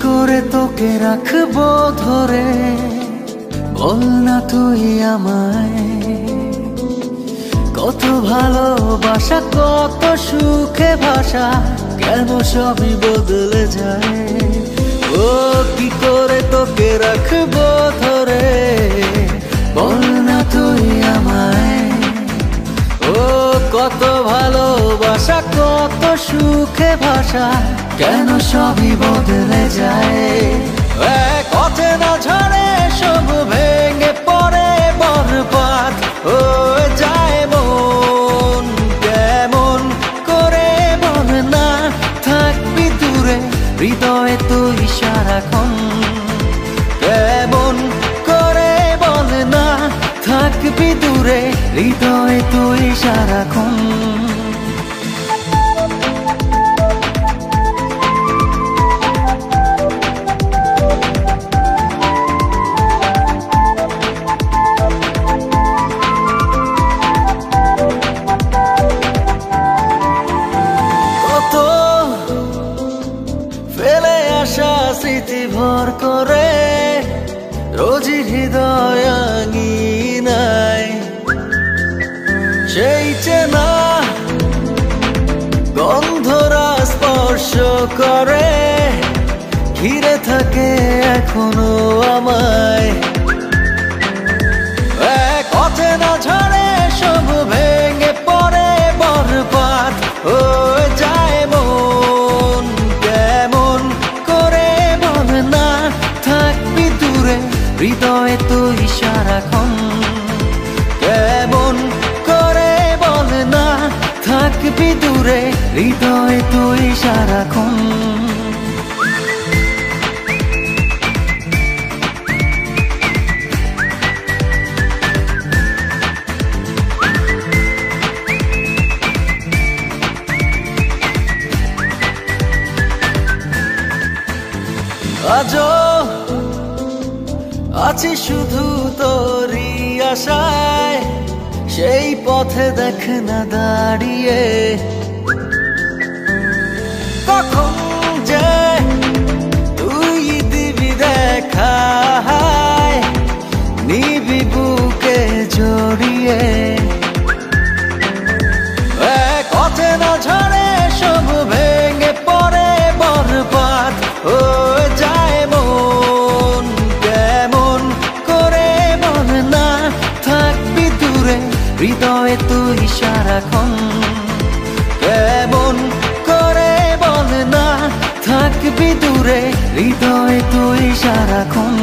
করে তোকে রাখবো ধরে, বল না তুই আমায়। কত ভালোবাসা, কত সুখে ভাষা, কেন সবই বদলে যায়। ও কি করে তোকে রাখবো ধরে, বল না তুই আমায়। ও কত ভালোবাসা, কত সুখে ভাষা, কেন সবই বদলে যায়। এক অচেনা ঝড়ে সব ভেঙে পড়ে বরবাদ হয়ে যায় মন। কেমন করে বল না থাকবি দূরে, হৃদয়ে তুই সারাক্ষণ। কেমন করে বল না থাকবি দূরে, হৃদয়ে তুই সারাক্ষণ। ফেলে আসা স্মৃতি ভর করে রোজই হৃদয় আঙিনায়, সেই চেনা গন্ধরা স্পর্শ করে, ঘিরে থাকে এখনো আমায়। এক অচেনা ঝড়ে সব ভেঙে পড়ে বরবাদ হয়ে যায় মন। কেমন করে বল না থাকবি দূরে, হৃদয়ে তুই সারাক্ষণ। কেমন করে বল না থাকবি দূরে, হৃদয়ে তুই সারাক্ষণ। আজও আছি শুধু তোরই আশায়, সেই পথে দেখ না দাঁড়িয়ে। কখন যে তুই দিবি দেখা, নিবি বুকে জড়িয়ে। এক অচেনা ঝড়ে সব ভেঙে পড়ে বরবাদ হয়ে যায় মন। কেমন করে বল না থাকবি দূরে, হৃদয়ে তুই সারাক্ষণ। কেমন করে বল না থাকবি দূরে, হৃদয়ে তুই সারাক্ষণ।